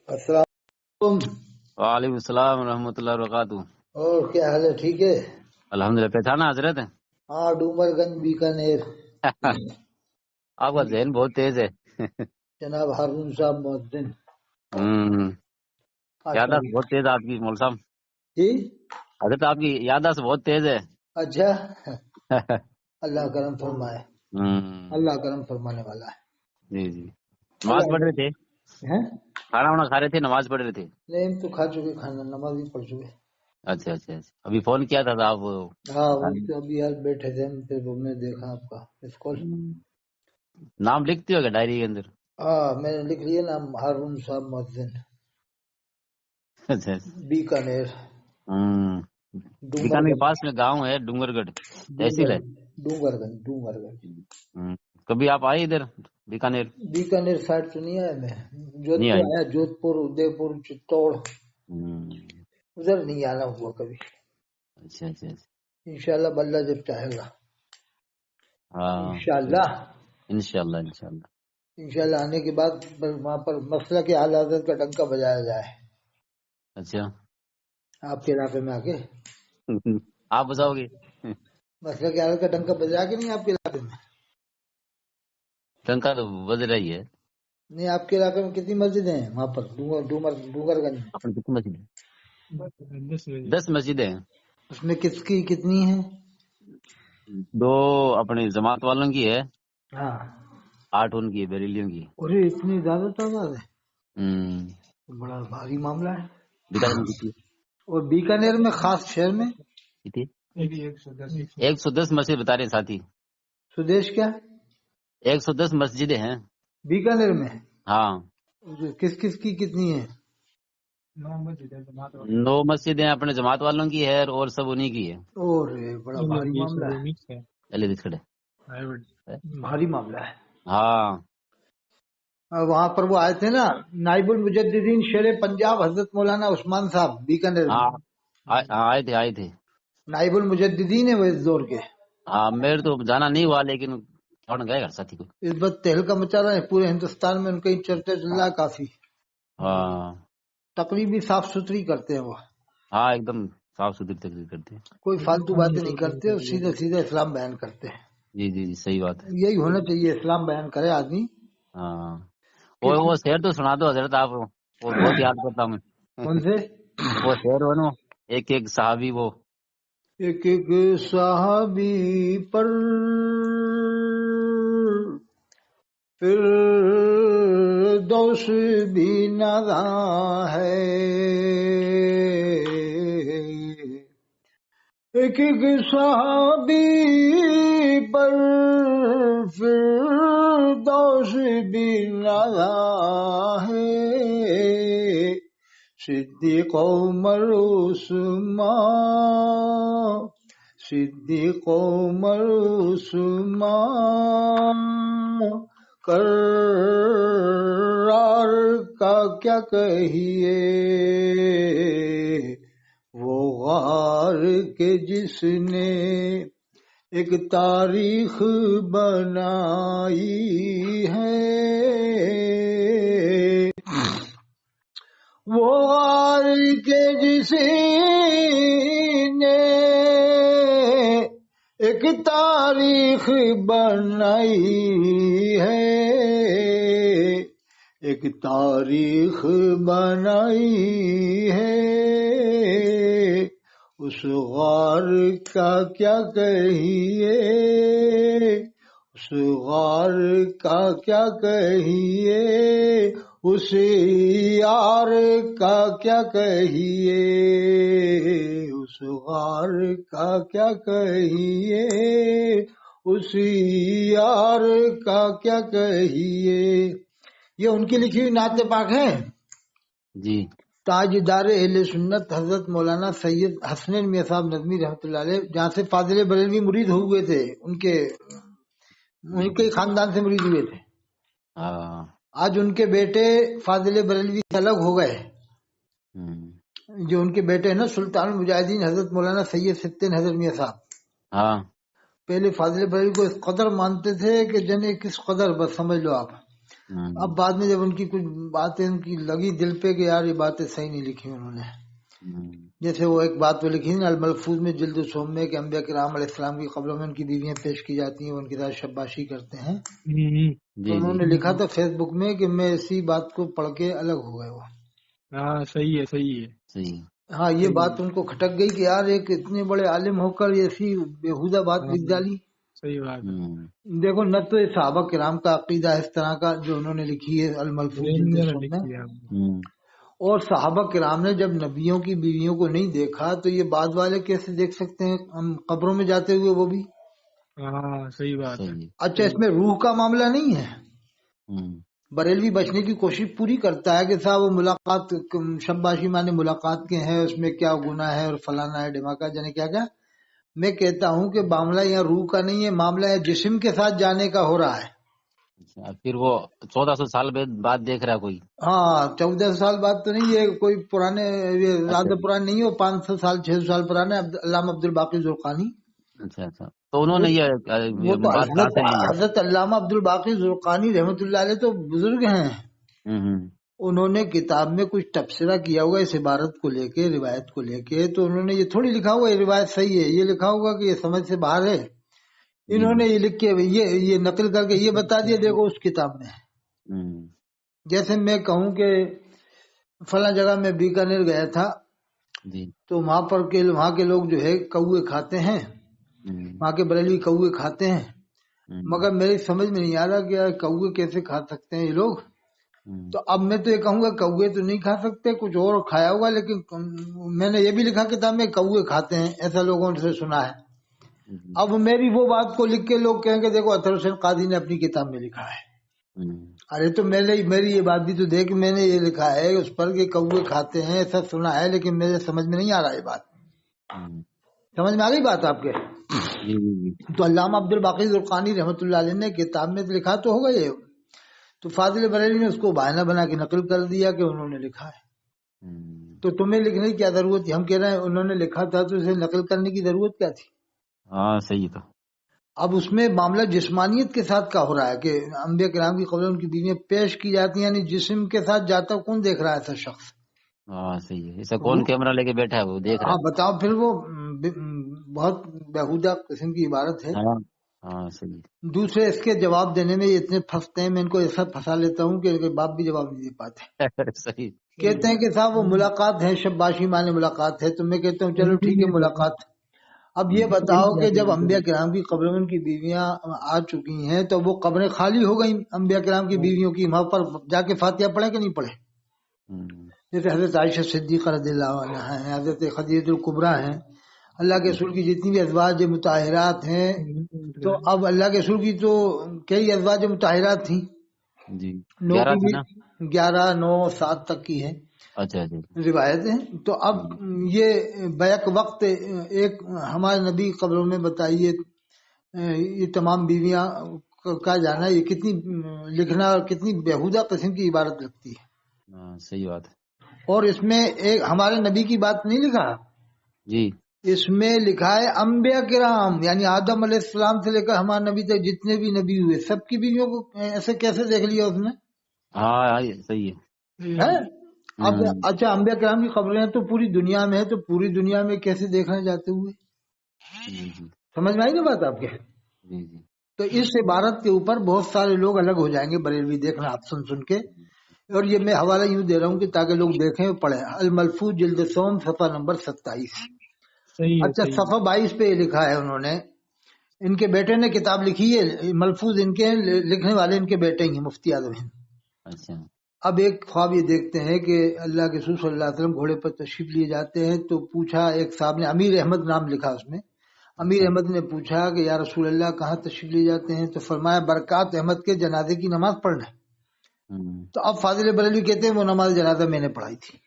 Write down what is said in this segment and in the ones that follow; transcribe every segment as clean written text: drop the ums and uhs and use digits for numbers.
السلام علیکم۔ وعلیکم السلام ورحمۃ اللہ وبرکاتہ۔ اور کیا حال ہے؟ ٹھیک ہے؟ الحمدللہ، پہچانا حضرت؟ ہاں، ڈومر گنج بیکانیر۔ آپ کا ذہن بہت تیز ہے۔ جناب ہارون صاحب مؤذن۔ یادداشت بہت تیز ہے آپ کی مول صاحب۔ جی حضرت آپ کی یادداشت بہت تیز ہے۔ اچھا، اللہ کرم فرمائے، اللہ کرم فرمانے والا ہے۔ جی جی، نماز پڑھ رہے تھے؟ ہیں؟ کھانا وانا کھا رہے تھے، نماز پڑھ رہے تھے؟ نہیں، ہم تو کھا چکے کھانا، نماز بھی پڑھ چکے۔ اچھا اچھا اچھا، ابھی فون کیا تھا آپ؟ ہاں، وہ تو ابھی یار بیٹھے تھے ہم، پھر ہم نے دیکھا آپ کا مس کال۔ نام لکھتے ہو کیا ڈائری کے اندر؟ ہاں، میں نے لکھ لیا نام، ہارون صاحب مؤذن، اچھا، بیکانیر۔ بیکانیر کے پاس میں گاؤں ہے ڈونگر گڑھ، تحصیل ہے ڈونگر گنج، ڈونگر گنج۔ کبھی آپ آئے ادھر بیکانیر؟ بیکانیر سائڈ تو نہیں آیا میں، جودھ نہیں پور آئے؟ آیا، جودھ پور، ادے پور، چتوڑ، ادھر نہیں آنا ہوا کبھی۔ اچھا اچھا اچھا، انشاءاللہ بلّہ جب چاہے گا، ہاں انشاءاللہ انشاءاللہ انشاءاللہ۔ انشاءاللہ آنے کے بعد وہاں پر مسئلہ کے اعلی حضرت کا ڈنکا بجایا جائے اچھا، آپ کے علاقے میں آ کے۔ آپ بتاؤ گے؟ مسئلہ کے اعلی کا ڈنکا بجا کے نہیں آپ کے علاقے میں؟ ٹنکا تو بج رہی ہے۔ نہیں، آپ کے علاقے میں کتنی مسجدیں ہیں وہاں پر ڈونگر گنج میں؟ اپنی کتنی مسجد ہیں؟ 10 مسجدیں ہیں۔ اس میں کس کی کتنی ہیں؟ 2 اپنی جماعت والوں کی ہے، ہاں، 8 ان کی ہے، بریلیوں کی۔ اور اتنی زیادہ تعداد ہے؟ بڑا بھاری معاملہ ہے۔ بیکانیر میں کتنی اور بیکانیر میں خاص شہر میں تھی؟ 110 مسجد بتا رہے ساتھی، سدیش کیا 110 مسجدیں ہیں بیکانیر میں؟ ہاں۔ کس کس کی کتنی ہیں؟ 9 مسجدیں اپنے جماعت والوں کی ہے اور سب انہی کی ہے۔ اور بڑا بھاری معاملہ ہے، بھاری معاملہ ہے۔ ہاں وہاں پر وہ آئے تھے نا نائب المجددین شیر پنجاب حضرت مولانا عثمان صاحب بیکانیر میں۔ ہاں آئے تھے۔ نائب المجددین ہے وہ اس دور کے۔ ہاں میرے تو جانا نہیں ہوا، لیکن فوراً گئے گا ساتھی کو۔ اس وقت تہلکہ مچا رہے ہیں پورے ہندوستان میں، ان کا چرچا چل رہا ہے کافی۔ ہاں تقریر بھی صاف ستھری کرتے ہیں وہ، ہاں ایک دم صاف ستھری تقریر کرتے ہیں۔ کوئی فالتو باتیں نہیں کرتے، اور سیدھے سیدھے اسلام بیان کرتے ہیں۔ جی جی جی صحیح بات ہے۔ یہی ہونا چاہیے، اسلام بیان کرے آدمی۔ ہاں وہ شعر تو سنا دو حضرت آپ، وہ بہت یاد کرتا ہوں میں۔ کون سے؟ وہ شعر ہو نا، ایک ایک صحابی، وہ ایک ایک صحابی پر فردوس بھی نازاں ہے، ایک ایک صحابی پر فردوس بھی نازاں ہے، صدیق عمر عثمان، صدیق عمر عثمان، کرار کا کیا کہیے، وہ غار کے جس نے ایک تاریخ بنائی ہے، وہ غار کے جس نے ایک تاریخ بنائی ہے، ایک تاریخ بنائی ہے، اس غار کا کیا کہیے، اس غار کا کیا کہیے، اس یار کا کیا کہیے، اس غار کا کیا کہیے، اس یار کا کیا کہیے۔ یہ ان کی لکھی ہوئی نعت پاک ہے جی۔ تاجدار اہل سنت حضرت مولانا سید حسنین میاں صاحب نظمی رحمۃ اللہ علیہ، جہاں سے فاضل بریلوی مرید ہوئے تھے، ان کے خاندان سے مرید ہوئے تھے۔ آج ان کے بیٹے فاضل بریلوی سے الگ ہو گئے، جو ان کے بیٹے ہیں نا سلطان المجاہدین حضرت مولانا سید ستین حضرت میاں صاحب، پہلے فاضل بریلوی کو اس قدر مانتے تھے کہ جنے کس قدر، بس سمجھ لو آپ، اب بعد میں جب ان کی کچھ باتیں ان کی لگی دل پہ کہ یار یہ باتیں صحیح نہیں لکھی انہوں نے، جیسے وہ ایک بات وہ لکھی نا الملفوظ میں جلد سوم میں کہ انبیاء کرام علیہ السلام کی قبروں میں ان کی بیویاں پیش کی جاتی ہیں، وہ ان کے ساتھ شباشی کرتے ہیں، تو انہوں نے لکھا تھا فیس بک میں کہ میں اسی بات کو پڑھ کے الگ ہو گئے وہ. ہاں صحیح ہے. ہاں یہ بات ان کو کھٹک گئی کہ یار ایک اتنے بڑے عالم ہو کر ایسی بےہودہ بات لکھ ڈالی. صحیح بات ہے. دیکھو نہ تو صحابہ کرام کا عقیدہ اس طرح کا جو انہوں نے لکھی ہے الملفوظ جلد سوم میں، اور صحابہ کرام نے جب نبیوں کی بیویوں کو نہیں دیکھا تو یہ بعد والے کیسے دیکھ سکتے ہیں ہم قبروں میں جاتے ہوئے وہ بھی. ہاں صحیح بات ہے. اچھا اس میں روح کا معاملہ نہیں ہے. بریلوی بچنے کی کوشش پوری کرتا ہے کہ صاحب وہ ملاقات شباشی مانے ملاقات کے ہیں، اس میں کیا گناہ ہے اور فلانا ہے ڈھماکہ جانے کیا کیا. میں کہتا ہوں کہ معاملہ یہاں روح کا نہیں ہے، معاملہ ہے جسم کے ساتھ جانے کا ہو رہا ہے. پھر وہ 1400 سال بعد دیکھ رہا ہے کوئی. ہاں 1400 سال بعد تو نہیں، یہ کوئی پرانے زیادہ پرانے نہیں ہو، 500 سال 600 سال پرانے علامہ عبد الباقی زرقانی. اچھا تو انہوں نے یہ بات کہاں سے لی؟ حضرت علامہ عبد الباقی زرقانی رحمۃ اللہ علیہ تو بزرگ ہیں، انہوں نے کتاب میں کچھ تبصرہ کیا ہوگا اس عبارت کو لے کے، روایت کو لے کے، تو انہوں نے یہ تھوڑی لکھا ہوگا یہ روایت صحیح ہے، یہ لکھا ہوگا کہ یہ سمجھ سے باہر ہے. انہوں نے یہ لکھ کے یہ نقل کر کے یہ بتا دیا دیکھو اس کتاب میں. جیسے میں کہوں کہ فلاں جگہ میں بیکانیر گیا تھا تو وہاں کے لوگ جو ہے کوے کھاتے ہیں، وہاں کے بریلوی کوے کھاتے ہیں، مگر میری سمجھ میں نہیں آ رہا کہ کوے کیسے کھا سکتے ہیں یہ لوگ. تو اب میں تو یہ کہوں گا کوے تو نہیں کھا سکتے، کچھ اور کھایا ہوگا، لیکن میں نے یہ بھی لکھا کتاب میں کوے کھاتے ہیں، ایسا لوگوں سے سنا ہے. اب میری وہ بات کو لکھ کے لوگ کہیں گے دیکھو اطہر حسین قادری نے اپنی کتاب میں لکھا ہے. ارے تو میری یہ بات بھی تو دیکھ، میں نے یہ لکھا ہے اس پر کہ کوے کھاتے ہیں ایسا سنا ہے، لیکن میرے سمجھ میں نہیں آ رہا یہ بات. سمجھ میں آ گئی بات آپ کے؟ تو علامہ عبد الباقی زرقانی رحمۃ اللہ علیہ نے کتاب میں لکھا تو ہوگا یہ، تو فاضل بریلوی نے اس کو بہانہ بنا کے نقل کر دیا کہ انہوں نے لکھا ہے. تو تمہیں لکھنے کی کیا ضرورت تھی؟ ہم کہہ رہے ہیں انہوں نے لکھا تھا تو اسے نقل کرنے کی ضرورت کیا تھی؟ ہاں صحیح تھا. اب اس میں معاملہ جسمانیت کے ساتھ کا ہو رہا ہے کہ انبیاء کرام کی قبریں ان کی بیویاں پیش کی جاتی ہیں، یعنی جسم کے ساتھ جاتا کون دیکھ رہا ہے ایسا شخص؟ ہاں صحیح ہے. اسے کون کیمرہ لے کے بیٹھا ہے وہ دیکھ رہا ہے. ہاں بتاؤ پھر وہ بہت بےہودہ قسم کی عبارت ہے. ہاں صحیح. دوسرے اس کے جواب دینے میں اتنے پھنستے ہیں، میں ان کو ایسا پھنسا لیتا ہوں کہ ان کے باپ بھی جواب نہیں دے پاتے. صحیح. کہتے ہیں کہ صاحب وہ ملاقات ہے، شباشی مانے ملاقات ہے، تو میں کہتا ہوں چلو ٹھیک ہے ملاقات. اب یہ بتاؤ کہ جب انبیاء کرام کی قبروں میں ان کی بیویاں آ چکی ہیں تو وہ قبریں خالی ہو گئیں انبیاء کرام کی بیویوں کی، وہاں پر جا کے فاتحہ پڑھیں کہ نہیں پڑھیں؟ جیسے حضرت عائشہ صدیقہ رضی اللہ عنہا ہیں، حضرت خدیجہ الکبریٰ ہیں، اللہ کے رسول کی جتنی بھی ازواج مطہرات ہیں، تو اب اللہ کے رسول کی تو کئی ازواج مطہرات تھیں، 11 9 7 تک کی ہیں روایت ہیں. تو اب یہ بیک وقت ایک ہمارے نبی قبروں میں بتائیے یہ تمام بیویاں کا جانا، یہ کتنی لکھنا اور کتنی بےہودہ قسم کی عبارت لگتی ہے. صحیح بات ہے. اور اس میں ایک ہمارے نبی کی بات نہیں لکھا جی، اس میں لکھا ہے انبیاء کرام، یعنی آدم علیہ السلام سے لے کر ہمارے نبی تک جتنے بھی نبی ہوئے سب کی بیویوں کو ایسے کیسے دیکھ لیا اس نے؟ ہاں صحیح ہے. اب اچھا انبیاء کرام کی قبریں تو پوری دنیا میں ہے، تو پوری دنیا میں کیسے دیکھنے جاتے ہوئے؟ سمجھ میں آئی نا بات آپ کے؟ تو اس عبارت کے اوپر بہت سارے لوگ الگ ہو جائیں گے بریلوی، دیکھنا آپ سن کے. اور یہ میں حوالہ یوں دے رہا ہوں کہ تاکہ لوگ دیکھیں اور پڑھیں. الملفوظ جلد سوم صفحہ نمبر 27. اچھا صفحہ 22 پہ یہ لکھا ہے انہوں نے، ان کے بیٹے نے کتاب لکھی ہے، ملفوظ ان کے لکھنے والے ان کے بیٹے ہیں مفتی اعظم ہند. اچھا. اب ایک خواب یہ دیکھتے ہیں کہ اللہ کے رسول صلی اللہ علیہ وسلم گھوڑے پر تشریف لیے جاتے ہیں، تو پوچھا ایک صاحب نے، امیر احمد نام لکھا اس میں، امیر احمد نے پوچھا کہ یا رسول اللہ کہاں تشریف لیے جاتے ہیں؟ تو فرمایا برکات احمد کے جنازے کی نماز پڑھنا. تو اب فاضل بریلوی کہتے ہیں وہ نماز جنازہ میں نے پڑھائی تھی.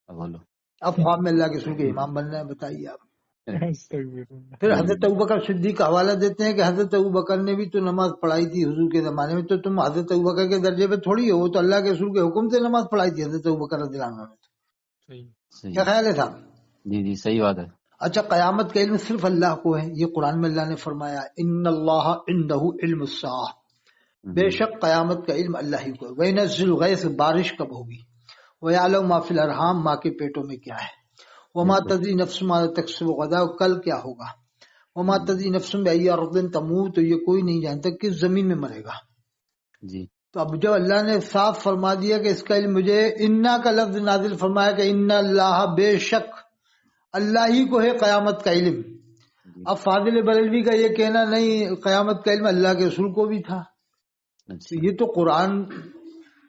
اب خواب میں اللہ کے رسول کے امام بننا ہے، بتائیے آپ. پھر حضرت ابوبکر صدیق کا حوالہ دیتے ہیں کہ حضرت ابوبکر نے بھی تو نماز پڑھائی تھی حضور کے زمانے میں، تو تم حضرت ابوبکر کے درجے پہ تھوڑی ہو، وہ تو اللہ کے رسول کے حکم سے نماز پڑھائی تھی حضرت ابوبکر رضی اللہ عنہ نے. کیا خیال ہے صاحب؟ جی صحیح بات ہے. اچھا قیامت کا علم صرف اللہ کو ہے، یہ قرآن میں اللہ نے فرمایا ان اللہ عنده علم الساعہ، بے شک قیامت کا علم اللہ ہی کو ہے. وَيَنَزِّلُ الْغَيْثَ بارش کب ہوگی. وَيَعْلَمُ مَا فِي الْأَرْحَامِ ماں کے پیٹوں میں کیا ہے. وَمَا تَدْرِي نَفْسٌ مَاذَا تَكْسِبُ غَدًا کل کیا ہوگا. وَمَا تَدْرِي نَفْسٌ بِأَيِّ أَرْضٍ تَمُوتُ تو یہ کوئی نہیں جانتا کس زمین میں مرے گا. جی تو اب جب اللہ نے صاف فرما دیا کہ اس کا علم مجھے انا کا لفظ نازل فرمایا کہ ان اللہ بے شک اللہ ہی کو ہے قیامت کا علم. اب فاضل بریلوی کا یہ کہنا نہیں قیامت کا علم اللہ کے رسول کو بھی تھا. تو یہ تو قرآن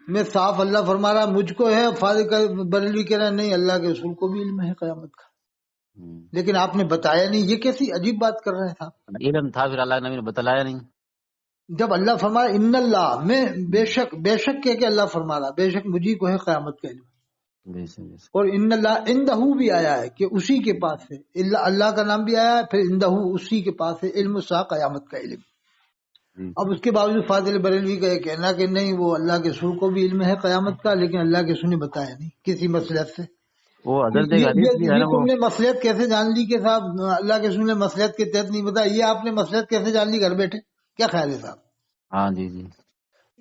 میں صاف اللہ فرما رہا مجھ کو ہے. فاضل بریلوی کہہ رہا نہیں اللہ کے رسول کو بھی علم ہے قیامت کا. لیکن آپ نے بتایا نہیں. یہ کیسی عجیب بات کر رہے تھا. علم تھا پھر اللہ نبی نے بتلایا نہیں. جب اللہ فرما رہا ان اللہ میں بے شک کہ اللہ فرما رہا بے شک مجھے کو ہے قیامت کا علم. اور ان اللہ اندہ بھی آیا ہے کہ اسی کے پاس ہے. اللہ کا نام بھی آیا ہے پھر اندہ اسی کے پاس ہے علم سا قیامت کا علم. اب اس کے باوجود فاضل بریلوی کا یہ کہنا کہ نہیں وہ اللہ کے رسول کو بھی علم ہے قیامت کا لیکن اللہ کے رسول نے بتایا نہیں کسی مصلحت سے. وہ تم نے مصلحت کیسے جان لی کہ صاحب اللہ کے رسول نے مصلحت کے تحت نہیں بتایا. یہ آپ نے مصلحت کیسے جان لی گھر بیٹھے. کیا خیال ہے صاحب. ہاں جی جی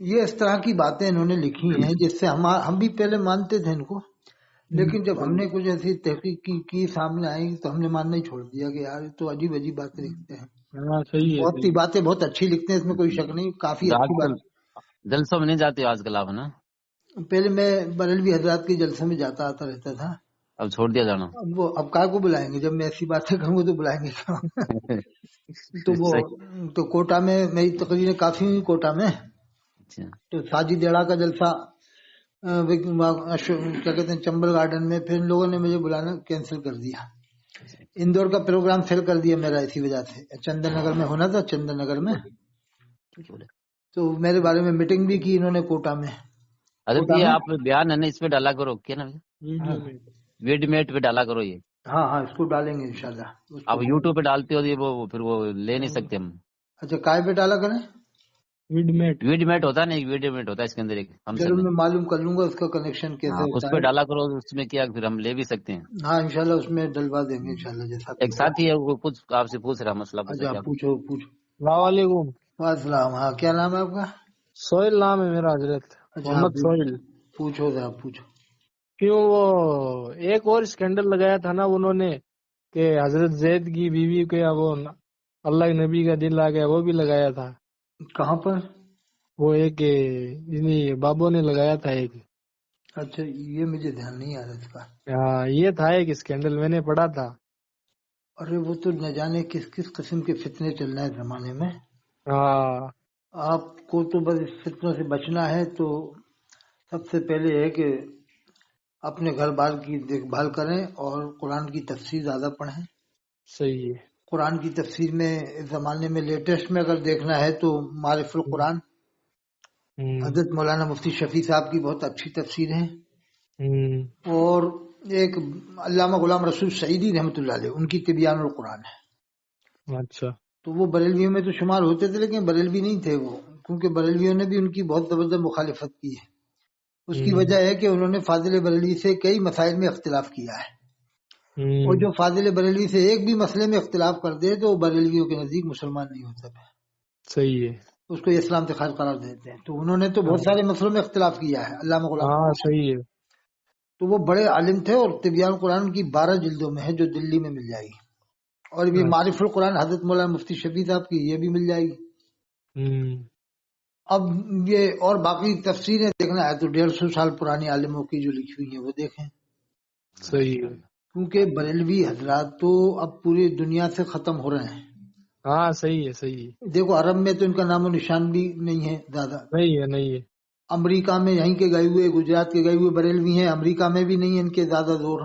یہ اس طرح کی باتیں انہوں نے لکھی ہیں جس سے ہم بھی پہلے مانتے تھے ان کو لیکن جب ہم نے کچھ ایسی تحقیق کی سامنے آئی تو ہم نے ماننا ہی چھوڑ دیا کہ یار تو عجیب عجیب باتیں لکھتے ہیں. بہت سی باتیں بہت اچھی لکھتے ہیں اس میں کوئی شک نہیں. کافی اچھی بات. جلسوں میں نہیں جاتے آج کل آپ نا. پہلے میں بریلوی حضرات کے جلسے میں جاتا آتا رہتا تھا. اب چھوڑ دیا جانا. اب کائے کو بلائیں گے. جب میں ایسی باتیں کروں گا تو بلائیں گے تو وہ تو کوٹا میں میری تقریر کافی ہوئی کوٹا میں. تو ساجی دیڑا کا جلسہ کیا کہتے ہیں چمبل گارڈن میں. پھر ان لوگوں نے مجھے بلانا کینسل کر دیا. اندور کا پروگرام فیل کر دیا میرا اسی وجہ سے. چندن نگر میں ہونا تھا چندن نگر میں تو میرے بارے میں میٹنگ بھی کی انہوں نے کوٹا میں. یہ آپ بیان ہے نا اس پہ ڈالا کرو کیا نا ویڈمیٹ پہ ڈالا کرو. یہ ہاں اس کو ڈالیں گے انشاءاللہ. آپ یوٹیوب پہ ڈالتے ہو وہ پھر وہ لے نہیں سکتے ہم. اچھا کائے پہ ڈالا کریں. ویڈمیٹ ہوتا ہے نا ایک ویڈمیٹ ہوتا ہے اس کے اندر ایک. ضرور میں معلوم کر لوں گا اس کا کنیکشن کیسے اس پہ ڈالا کرو. اس میں کیا پھر ہم لے بھی سکتے ہیں. ہاں انشاءاللہ اس میں ڈلوا دیں گے انشاءاللہ. جیسا ایک ساتھی ہے وہ کچھ آپ سے پوچھ رہا مسئلہ. پوچھو. السلام علیکم. السلام. ہاں کیا نام ہے آپ کا. سہیل نام ہے میرا حضرت. محمد سہیل. پوچھو ذرا پوچھو. کیوں وہ ایک اور اسکینڈل لگایا تھا نا انہوں نے کہ حضرت زید کی بیوی کے وہ اللہ کے نبی کا دل آ گیا وہ بھی لگایا تھا. کہاں پر. وہ ایک بابوں نے لگایا تھا ایک. اچھا یہ مجھے دھیان نہیں آ رہا اس کا. ہاں یہ تھا ایک اسکینڈل میں نے پڑھا تھا. ارے وہ تو نہ جانے کس کس قسم کے فتنے چل رہے ہیں زمانے میں. ہاں آپ کو تو بس اس فتنوں سے بچنا ہے تو سب سے پہلے ہے کہ اپنے گھر بار کی دیکھ بھال کریں اور قرآن کی تفسیر زیادہ پڑھیں. صحیح ہے. قرآن کی تفسیر میں اس زمانے میں لیٹسٹ میں اگر دیکھنا ہے تو معرف القرآن حضرت مولانا مفتی شفیع صاحب کی بہت اچھی تفسیر ہے. اور ایک علامہ غلام رسول سعیدی رحمۃ اللہ علیہ ان کی تبیان القرآن ہے. اچھا تو وہ بریلویوں میں تو شمار ہوتے تھے لیکن بریلوی نہیں تھے وہ کیونکہ بریلویوں نے بھی ان کی بہت زبردست مخالفت کی ہے. اس کی وجہ ہے کہ انہوں نے فاضل بریلوی سے کئی مسائل میں اختلاف کیا ہے. اور جو فاضل بریلوی سے ایک بھی مسئلے میں اختلاف کر دے تو وہ بریلویوں کے نزدیک مسلمان نہیں ہوتا. صحیح ہے. اس کو اسلام سے خارج قرار دیتے ہیں. تو انہوں نے تو بہت سارے مسئلوں میں اختلاف کیا ہے علامہ غلام. ہاں صحیح ہے. تو وہ بڑے عالم تھے اور طبیان قرآن کی 12 جلدوں میں ہے جو دلی میں مل جائے گی. اور یہ معرف القرآن حضرت مولانا مفتی شفیع صاحب کی یہ بھی مل جائے گی. اب یہ اور باقی تفسیریں دیکھنا ہے تو 150 سال پرانی عالموں کی جو لکھی ہوئی ہیں وہ دیکھیں. صحیح ہے. کیونکہ بریلوی حضرات تو اب پوری دنیا سے ختم ہو رہے ہیں. ہاں صحیح ہے. صحیح ہے. دیکھو عرب میں تو ان کا نام و نشان بھی نہیں ہے زیادہ. نہیں ہے. امریکہ میں یہیں کے گئے ہوئے گجرات کے گئے ہوئے بریلوی ہیں. امریکہ میں بھی نہیں ہے ان کے زیادہ زور.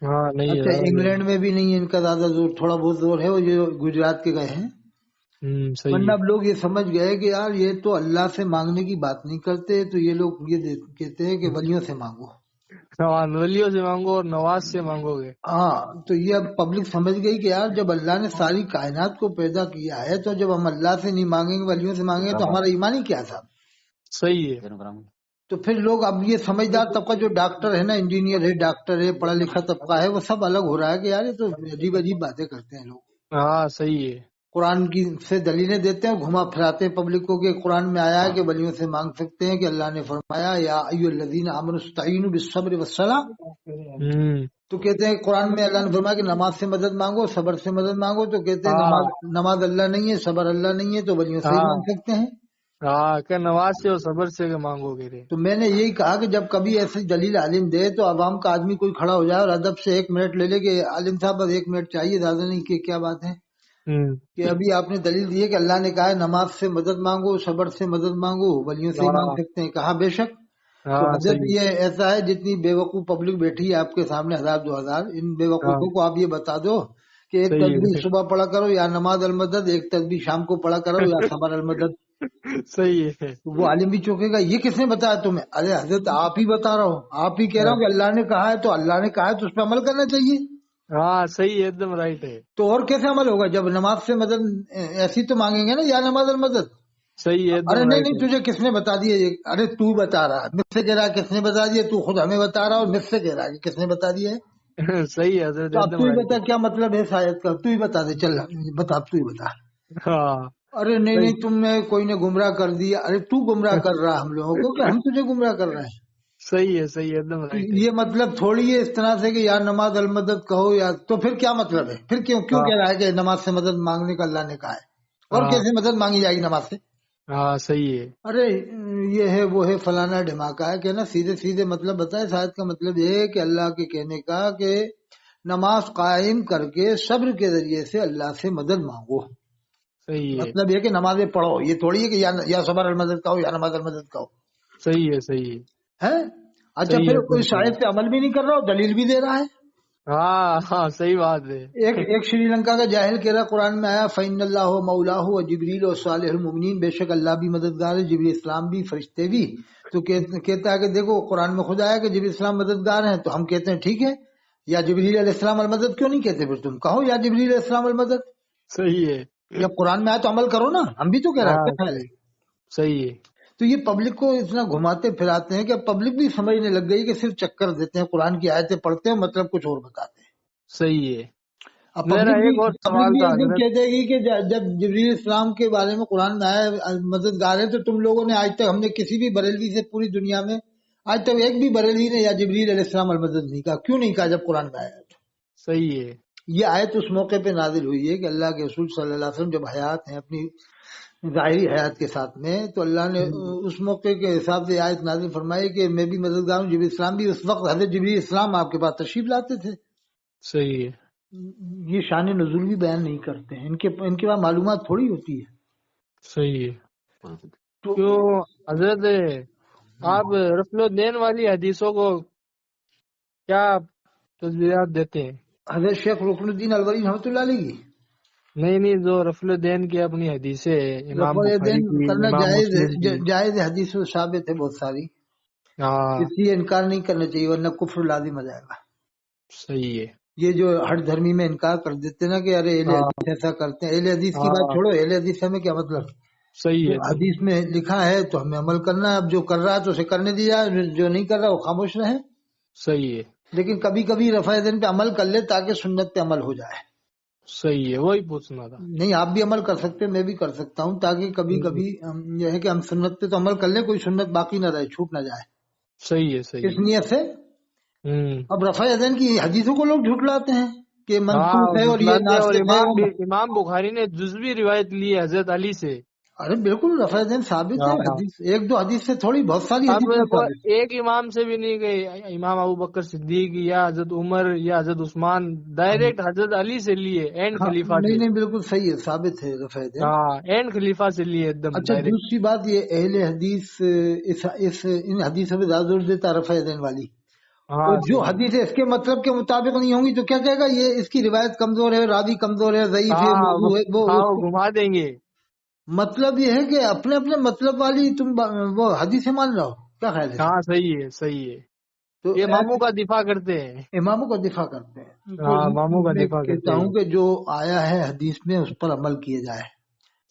ہاں نہیں ہے. اچھا انگلینڈ میں بھی نہیں ہے ان کا زیادہ زور. تھوڑا بہت زور ہے وہ جو گجرات کے گئے ہیں. ورنہ اب لوگ یہ سمجھ گئے کہ یار یہ تو اللہ سے مانگنے کی بات نہیں کرتے تو یہ لوگ یہ کہتے ہیں کہ ولیوں سے مانگو. ولیوں سے مانگو اور نواز سے مانگو گے. ہاں تو یہ اب پبلک سمجھ گئی کہ یار جب اللہ نے ساری کائنات کو پیدا کیا ہے تو جب ہم اللہ سے نہیں مانگیں گے ولیوں سے مانگیں گے تو ہمارا ایمان ہی کیا تھا. صحیح ہے. تو پھر لوگ اب یہ سمجھدار طبقہ جو ڈاکٹر ہے نا انجینئر ہے ڈاکٹر ہے پڑھا لکھا طبقہ ہے وہ سب الگ ہو رہا ہے کہ یار یہ تو عجیب عجیب باتیں کرتے ہیں لوگ. ہاں صحیح ہے. قرآن کی سے دلیلیں دیتے ہیں، گھما پھراتے ہیں پبلک کو کہ قرآن میں آیا ہے کہ ولیوں سے مانگ سکتے ہیں، کہ اللہ نے فرمایا یا ایھا الذین آمنوا استعینوا بالصبر والصلاۃ. تو کہتے ہیں قرآن میں اللہ نے فرمایا کہ نماز سے مدد مانگو، صبر سے مدد مانگو. تو کہتے ہیں نماز اللہ نہیں ہے، صبر اللہ نہیں ہے، تو ولیوں سے ہی مانگ سکتے ہیں. کہ نماز سے اور صبر سے مانگو گے. تو میں نے یہی کہا کہ جب کبھی ایسی دلیل عالم دے تو عوام کا آدمی کوئی کھڑا ہو جائے اور ادب سے 1 منٹ لے لے کہ عالم صاحب بس 1 منٹ چاہیے، زیادہ نہیں. کہ کیا بات ہے کہ ابھی آپ نے دلیل دی ہے کہ اللہ نے کہا ہے نماز سے مدد مانگو، صبر سے مدد مانگو، ولیوں سے ہی مانگ سکتے ہیں. کہا بے شک. تو حضرت یہ ایسا ہے جتنی بے وقوف پبلک بیٹھی ہے آپ کے سامنے 1000-2000، ان بے وقوفوں کو آپ یہ بتا دو کہ ایک تسبیح صبح پڑھا کرو یا نماز المدد، ایک تسبیح شام کو پڑھا کرو یا صبر المدد. صحیح ہے. وہ عالم بھی چوکے گا یہ کس نے بتایا تمہیں؟ ارے حضرت آپ ہی بتا رہا ہوں، آپ ہی کہہ رہا ہوں کہ اللہ نے کہا ہے، تو اللہ نے کہا ہے تو اس پہ عمل کرنا چاہیے. صحیح ہے، ایک دم رائٹ ہے. تو اور کیسے عمل ہوگا جب نماز سے مدد ایسی تو مانگیں گے نا، یا نماز المدد. صحیح ہے. ارے نہیں تجھے کس نے بتا دیا یہ؟ ارے تو بتا رہا ہے، مجھ سے کہہ رہا ہے کس نے بتا دیا؟ تو خود ہمیں بتا رہا اور مجھ سے کہہ رہا ہے کس نے بتا دیا ہے. صحیح ہے حضرت. تو اب تو ہی بتا کیا مطلب ہے شاید کا، تو ہی بتا دے. چل بتا، تو ہی بتا. ارے نہیں تم نے کوئی نے گمراہ کر دیا. ارے تو گمراہ کر رہا ہم لوگوں کو کہ ہم تجھے گمراہ کر رہے ہیں. صحیح ہے، صحیح ہے، ایک دم رائٹ ہے. یہ مطلب تھوڑی ہے اس طرح سے کہ یا نماز المدد کہو یا، تو پھر کیا مطلب ہے؟ پھر کیوں کہہ رہا ہے کہ نماز سے مدد مانگنے کا اللہ نے کہا ہے؟ اور کیسے مدد مانگی جائے گی نماز سے؟ صحیح ہے. ارے یہ ہے وہ ہے فلانا ڈھماکہ ہے کہ نا، سیدھے مطلب بتائے. شاید کا مطلب یہ ہے کہ اللہ کے کہنے کا کہ نماز قائم کر کے صبر کے ذریعے سے اللہ سے مدد مانگو. صحیح ہے. مطلب یہ کہ نمازیں پڑھو، یہ تھوڑی ہے کہ یا صبر المدد کہو یا نماز المدد کہو. صحیح ہے. صحیح ہے. اچھا پھر کوئی شاید پہ عمل بھی نہیں کر رہا اور دلیل بھی دے رہا ہے. صحیح بات ہے. ایک شری لنکا کا جاہل کہہ رہا قرآن میں آیا فَإِنَّ اللَّهُ مَوْلَاهُ وَجِبْرِيلُ وَصَالِحُ الْمُؤْمِنِينَ، بے شک اللہ بھی مددگار ہے، جبریل اسلام بھی، فرشتے بھی. تو کہتا ہے کہ دیکھو قرآن میں خود آیا کہ جبریل اسلام مددگار ہیں، تو ہم کہتے ہیں ٹھیک ہے. یا جبریل علیہ السلام المدد کیوں نہیں کہتے؟ پھر تم کہو یا جبریل علیہ السلام المدد. صحیح ہے. جب قرآن میں آیا تو عمل کرو نا، ہم بھی تو کہہ رہے ہیں. صحیح ہے. تو یہ پبلک کو اتنا گھماتے پھراتے ہیں کہ اب پبلک بھی سمجھنے لگ گئی کہ صرف چکر دیتے ہیں، قرآن کی آیتیں پڑھتے ہیں مطلب کچھ اور بتاتے ہیں. صحیح ہے. اب پبلک بھی ایک دم کہہ دے گی کہ جب جبریل اسلام کے بارے میں قرآن میں آیا مددگار ہے، تو تم لوگوں نے آج تک، ہم نے کسی بھی بریلوی سے پوری دنیا میں آج تک ایک بھی بریلوی نے یا جبریل علیہ السلام المدد نہیں کہا. کیوں نہیں کہا جب قرآن میں آیا؟ صحیح ہے. یہ آیت اس موقع پہ نازل ہوئی ہے کہ اللہ کے رسول صلی اللہ علیہ وسلم جب حیات ہیں اپنی ظاہری حیات کے ساتھ میں، تو اللہ نے اس موقع کے حساب سے آیت نازل فرمائی کہ میں بھی مددگار ہوں. جبریل اسلام بھی اس وقت حضرت جبریل اسلام آپ کے پاس تشریف لاتے تھے. صحیح ہے. یہ شان نزول بھی بیان نہیں کرتے ہیں، ان کے پاس معلومات تھوڑی ہوتی ہے. صحیح ہے. تو حضرت آپ رفل الدین والی حدیثوں کو کیا تصویرات دیتے ہیں؟ حضرت شیخ رکن الدین الولی رحمۃ اللہ علیہ کی نہیں جو رفل الدین کی اپنی حدیثیں امام بخاری کی، کرنا امام مسلم کی، جائز حدیث ثابت ہے بہت ساری. اس لیے انکار نہیں کرنا چاہیے ورنہ کفر لازم آ جائے گا. صحیح ہے. یہ جو ہر دھرمی میں انکار کر دیتے نا کہ ارے اہل حدیث ایسا کرتے ہیں. اہل حدیث کی بات چھوڑو، اہل حدیث ہمیں کیا مطلب؟ صحیح ہے. حدیث میں لکھا ہے تو ہمیں عمل کرنا ہے. اب جو کر رہا ہے تو اسے کرنے دیا، جو نہیں کر رہا وہ خاموش رہے. صحیح ہے. لیکن کبھی کبھی رفع دین پہ عمل کر لے تاکہ سنت پہ عمل ہو جائے. صحیح ہے، وہی پوچھنا تھا. نہیں آپ بھی عمل کر سکتے، میں بھی کر سکتا ہوں، تاکہ کبھی کبھی یہ ہے کہ ہم سنت پہ تو عمل کر لیں، کوئی سنت باقی نہ رہے، چھوٹ نہ جائے. صحیح ہے. صحیح اس نیت سے. اب رفع دین کی حدیثوں کو لوگ جھٹلاتے ہیں کہ منسوخ ہے اور یہ ناسخ ہے. امام بخاری نے جزوی روایت لی ہے حضرت علی سے. ارے بالکل رفع دین ثابت ہے. حدیث ایک دو حدیث سے تھوڑی، بہت ساری حدیث. ایک امام سے بھی نہیں گئی، امام ابو بکر صدیق یا حضرت عمر یا حضرت عثمان، ڈائریکٹ حضرت علی سے لیے، اینڈ خلیفہ سے. نہیں بالکل صحیح ہے، ثابت ہے رفع دین. اینڈ خلیفہ سے لیے ایک دم. اچھا دوسری بات یہ اہل حدیث ان حدیثوں پہ زیادہ زور دیتا رفع دین والی. جو حدیث اس کے مطلب کے مطابق نہیں ہوں گی تو کیا کہے گا یہ اس کی روایت کمزور ہے، راوی کمزور ہے، ضعیف ہے، وہ گھما دیں گے. مطلب یہ ہے کہ اپنے اپنے مطلب والی تم وہ حدیثیں مان رہا ہو. کیا خیال ہے؟ صحیح ہے. صحیح ہے. تو اماموں کا دفاع کرتے ہیں، اماموں کا دفاع کرتے ہیں. اماموں کا دفاع کرتے ہیں. کہتا ہوں کہ جو آیا ہے حدیث میں اس پر عمل کیے جائے.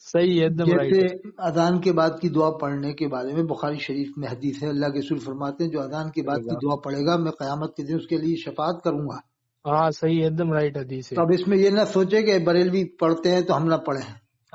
صحیح ہے. جیسے اذان کے بعد کی دعا پڑھنے کے بارے میں بخاری شریف میں حدیث ہے، اللہ کے رسول فرماتے ہیں جو اذان کے بعد کی دعا پڑھے گا میں قیامت کے دن اس کے لیے شفاعت کروں گا. صحیح ہے، ایک دم رائٹ حدیث ہے. اب اس میں یہ نہ سوچے کہ بریلوی پڑھتے ہیں تو ہم نہ پڑھیں.